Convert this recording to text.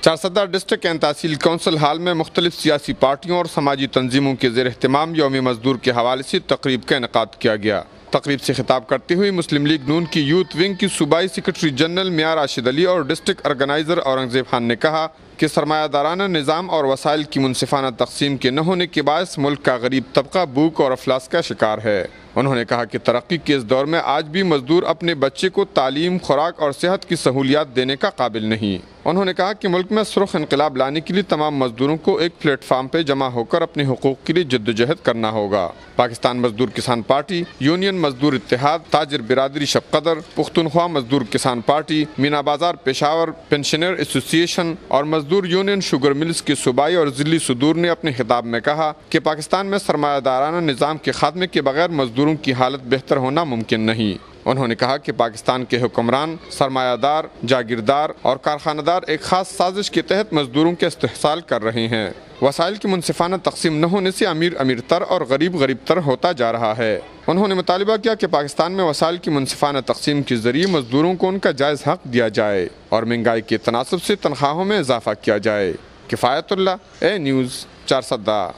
Charsadda district and tehsil council hall میں مختلف سیاسی پارٹیوں اور سماجی تنظیموں کے زیر اہتمام یوم مزدور کے حوالے سے تقریب کا انعقاد کیا گیا۔ تقریب سے خطاب کرتے ہوئے مسلم لیگ نون کی یوتھ ونگ کی صوبائی سیکرٹری جنرل میاں راشد علی اور ڈسٹرکٹ آرگنائزر اورنگزیب خان نے کہا کہ سرمایہ دارانہ نظام اور وسائل کی منصفانہ تقسیم کے نہ ہونے کے باعث ملک کا غریب طبقہ بھوک اور افلاس کا شکار ہے۔ انہوں نے کہا کہ ترقی کے اس دور میں آج بھی مزدور اپنے بچے کو تعلیم، خوراک اور صحت کی سہولیات دینے کا قابل نہیں۔ انہوں نے کہا کہ ملک میں سرخ انقلاب لانے کے لیے تمام مزدوروں کو ایک پلیٹ فارم پہ جمع ہو کر اپنے حقوق کے لیے جدوجہد کرنا ہوگا۔ پاکستان مزدور کسان پارٹی، یونین مزدور اتحاد، تاجر برادری شب قدر، پختونخوا مزدور کسان پارٹی، مینا بازار پشاور پنشنر ایسوسی ایشن اور مزدور یونین شوگر ملز کے صوبائی اور ضلعی صدور نے اپنے خطاب میں کہا کہ پاکستان میں سرمایہ دارانہ نظام کے خاتمے کے بغیر مزدوروں کی حالت بہتر ہونا ممکن نہیں۔ انہوں نے کہا کہ پاکستان کے حکمران، سرمایہ دار، جاگیردار اور کارخانہ دار ایک خاص سازش کے تحت مزدوروں کے استحصال کر رہے ہیں۔ وسائل کی منصفانہ تقسیم نہ ہونے سے امیر امیر تر اور غریب غریب تر ہوتا جا رہا ہے۔ انہوں نے مطالبہ کیا کہ پاکستان میں وسائل کی منصفانہ تقسیم کے ذریعے مزدوروں کو ان کا جائز حق دیا جائے اور مہنگائی کے تناسب سے تنخواہوں میں اضافہ کیا جائے۔ کفایت اللہ، اے نیوز، چارسدہ۔